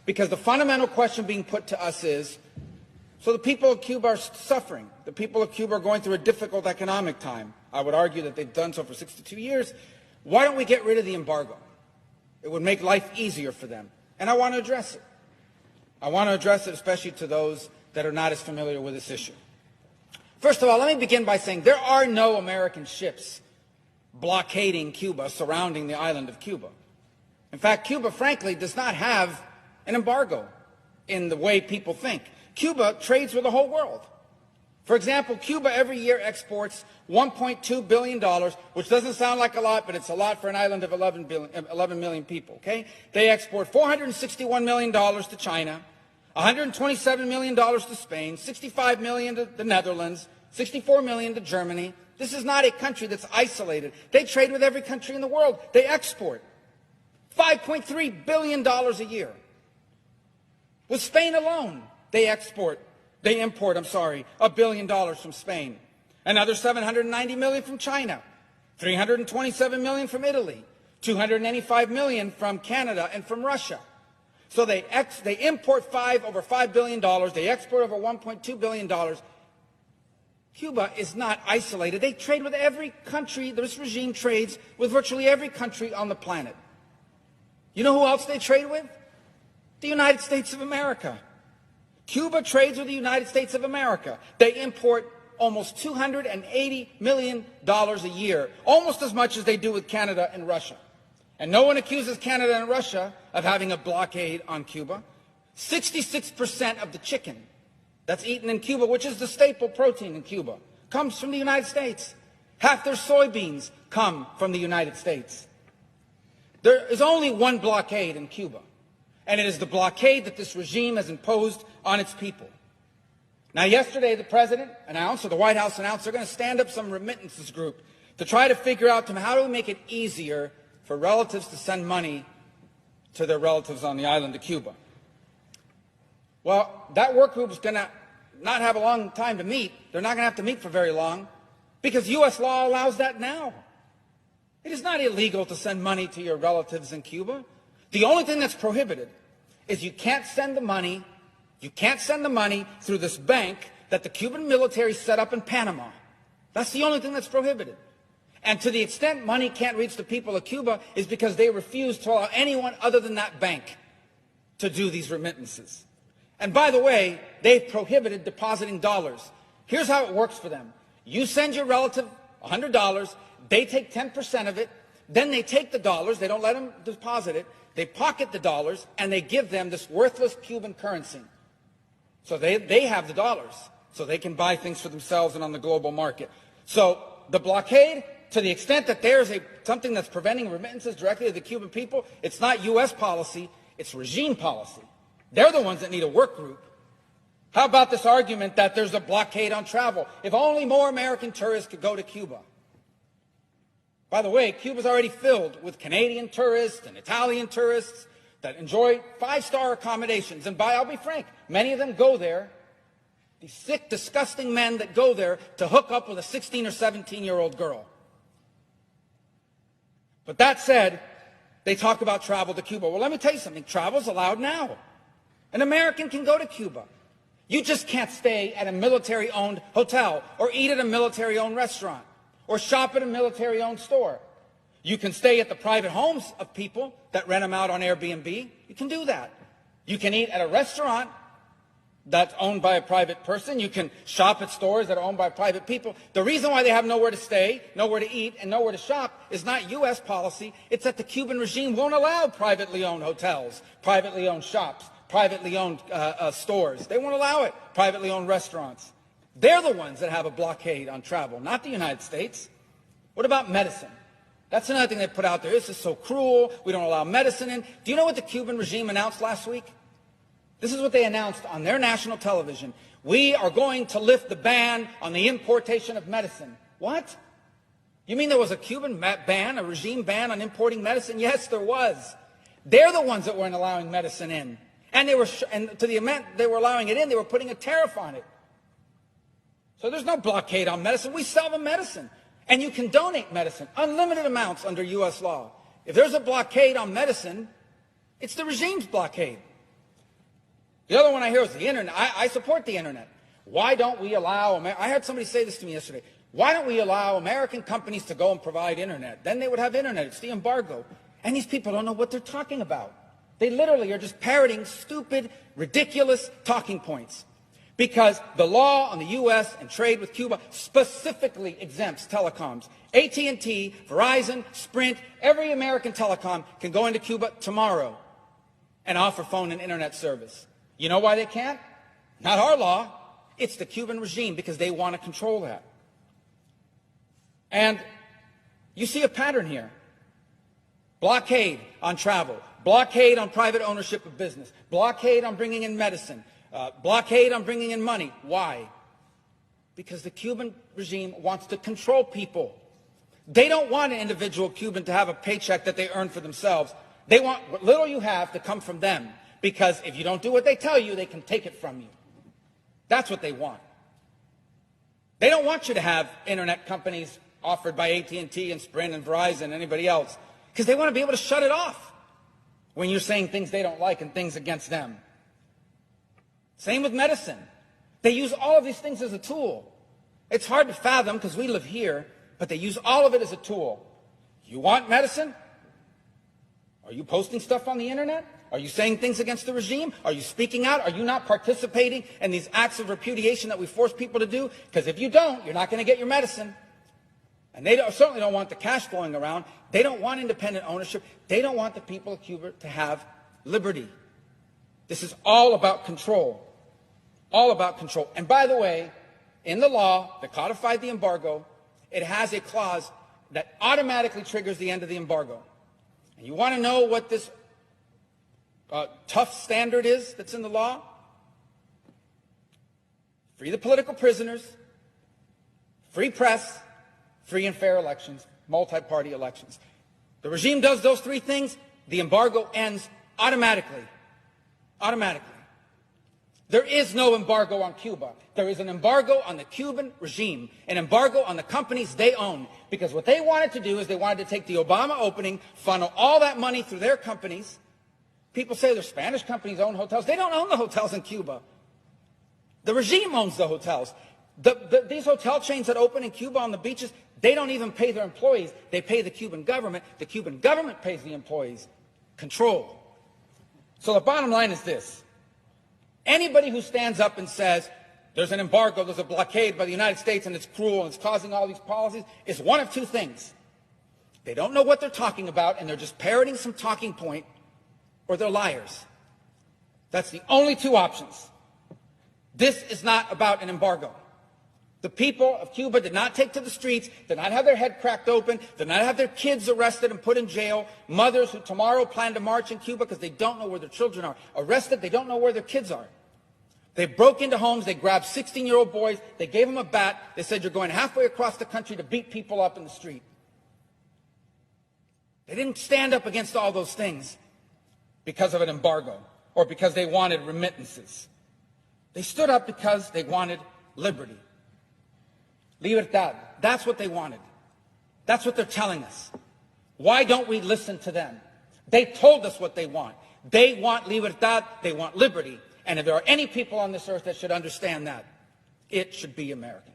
Because the fundamental question being put to us is, so the people of Cuba are suffering. The people of Cuba are going through a difficult economic time. I would argue that they've done so for 62 years. Why don't we get rid of the embargo? It would make life easier for them. And I want to address it. I want to address it especially to those that are not as familiar with this issue. First of all, let me begin by saying there are no American ships blockading Cuba, surrounding the island of Cuba. In fact, Cuba, frankly, does not have an embargo in the way people think. Cuba trades with the whole world. For example, Cuba every year exports $1.2 billion, which doesn't sound like a lot, but it's a lot for an island of 11 million people, okay? They export $461 million to China, $127 million to Spain, $65 million to the Netherlands, $64 million to Germany. This is not a country that's isolated. They trade with every country in the world. They export $5.3 billion a year. With Spain alone, they import, $1 billion from Spain. Another $790 million from China, $327 million from Italy, $285 million from Canada and from Russia. So they import over $5 billion, they export over $1.2 billion. Cuba is not isolated. They trade with every country. This regime trades with virtually every country on the planet. You know who else they trade with? The United States of America. Cuba trades with the United States of America. They import almost $280 million a year, almost as much as they do with Canada and Russia. And no one accuses Canada and Russia of having a blockade on Cuba. 66% of the chicken that's eaten in Cuba, which is the staple protein in Cuba, comes from the United States. Half their soybeans come from the United States. There is only one blockade in Cuba, and it is the blockade that this regime has imposed on its people. Now, yesterday, the President announced, or the White House announced, they're going to stand up some remittances group to try to figure out how do we make it easier for relatives to send money to their relatives on the island of Cuba. Well, that work group is going to not have a long time to meet. They're not going to have to meet for very long because U.S. law allows that now. It is not illegal to send money to your relatives in Cuba. The only thing that's prohibited is you can't send the money through this bank that the Cuban military set up in Panama. That's the only thing that's prohibited. And to the extent money can't reach the people of Cuba is because they refuse to allow anyone other than that bank to do these remittances. And by the way, they've prohibited depositing dollars. Here's how it works for them. You send your relative $100, they take 10% of it, then they take the dollars, they don't let them deposit it, they pocket the dollars, and they give them this worthless Cuban currency. So they have the dollars, so they can buy things for themselves and on the global market. So the blockade, to the extent that there's something that's preventing remittances directly to the Cuban people, it's not U.S. policy, it's regime policy. They're the ones that need a work group. How about this argument that there's a blockade on travel? If only more American tourists could go to Cuba. By the way, Cuba's already filled with Canadian tourists and Italian tourists that enjoy five-star accommodations. And I'll be frank, many of them go there, these sick, disgusting men that go there to hook up with a 16 or 17-year-old girl. But that said, they talk about travel to Cuba. Well, let me tell you something. Travel's allowed now. An American can go to Cuba. You just can't stay at a military-owned hotel or eat at a military-owned restaurant or shop at a military-owned store. You can stay at the private homes of people that rent them out on Airbnb. You can do that. You can eat at a restaurant that's owned by a private person. You can shop at stores that are owned by private people. The reason why they have nowhere to stay, nowhere to eat, and nowhere to shop is not U.S. policy. It's that the Cuban regime won't allow privately owned hotels, privately owned shops, privately owned stores. They won't allow it, privately owned restaurants. They're the ones that have a blockade on travel, not the United States. What about medicine? That's another thing they put out there. This is so cruel. We don't allow medicine in. Do you know what the Cuban regime announced last week? This is what they announced on their national television. We are going to lift the ban on the importation of medicine. What? You mean there was a Cuban ban, a regime ban on importing medicine? Yes, there was. They're the ones that weren't allowing medicine in. And to the amount they were allowing it in, they were putting a tariff on it. So there's no blockade on medicine. We sell them medicine. And you can donate medicine, unlimited amounts under U.S. law. If there's a blockade on medicine, it's the regime's blockade. The other one I hear is the internet. I support the internet. Why don't we allow, I had somebody say this to me yesterday, why don't we allow American companies to go and provide internet? Then they would have internet. It's the embargo. And these people don't know what they're talking about. They literally are just parroting stupid, ridiculous talking points. Because the law on the U.S. and trade with Cuba specifically exempts telecoms. AT&T, Verizon, Sprint, every American telecom can go into Cuba tomorrow and offer phone and internet service. You know why they can't? Not our law. It's the Cuban regime, because they want to control that. And you see a pattern here. Blockade on travel. Blockade on private ownership of business. Blockade on bringing in medicine. Blockade on bringing in money. Why? Because the Cuban regime wants to control people. They don't want an individual Cuban to have a paycheck that they earn for themselves. They want what little you have to come from them, because if you don't do what they tell you, they can take it from you. That's what they want. They don't want you to have internet companies offered by AT&T and Sprint and Verizon and anybody else, because they want to be able to shut it off when you're saying things they don't like and things against them. Same with medicine. They use all of these things as a tool. It's hard to fathom because we live here, but they use all of it as a tool. You want medicine? Are you posting stuff on the internet? Are you saying things against the regime? Are you speaking out? Are you not participating in these acts of repudiation that we force people to do? Because if you don't, you're not going to get your medicine. And they certainly don't want the cash flowing around. They don't want independent ownership. They don't want the people of Cuba to have liberty. This is all about control. All about control. And by the way, in the law that codified the embargo, it has a clause that automatically triggers the end of the embargo. And you want to know what this tough standard is that's in the law? Free the political prisoners, free press, free and fair elections, multi-party elections. The regime does those three things, the embargo ends automatically. Automatically. There is no embargo on Cuba. There is an embargo on the Cuban regime, an embargo on the companies they own. Because what they wanted to do is they wanted to take the Obama opening, funnel all that money through their companies. People say their Spanish companies own hotels. They don't own the hotels in Cuba. The regime owns the hotels. These hotel chains that open in Cuba on the beaches, they don't even pay their employees. They pay the Cuban government. The Cuban government pays the employees. Control. So the bottom line is this. Anybody who stands up and says there's an embargo, there's a blockade by the United States and it's cruel and it's causing all these policies is one of two things. They don't know what they're talking about and they're just parroting some talking point, or they're liars. That's the only two options. This is not about an embargo. The people of Cuba did not take to the streets, did not have their head cracked open, did not have their kids arrested and put in jail. Mothers who tomorrow plan to march in Cuba because they don't know where their children are. Arrested, they don't know where their kids are. They broke into homes, they grabbed 16-year-old boys, they gave them a bat, they said, you're going halfway across the country to beat people up in the street. They didn't stand up against all those things because of an embargo or because they wanted remittances. They stood up because they wanted liberty. Libertad. That's what they wanted. That's what they're telling us. Why don't we listen to them? They told us what they want. They want libertad. They want liberty. And if there are any people on this earth that should understand that, it should be Americans.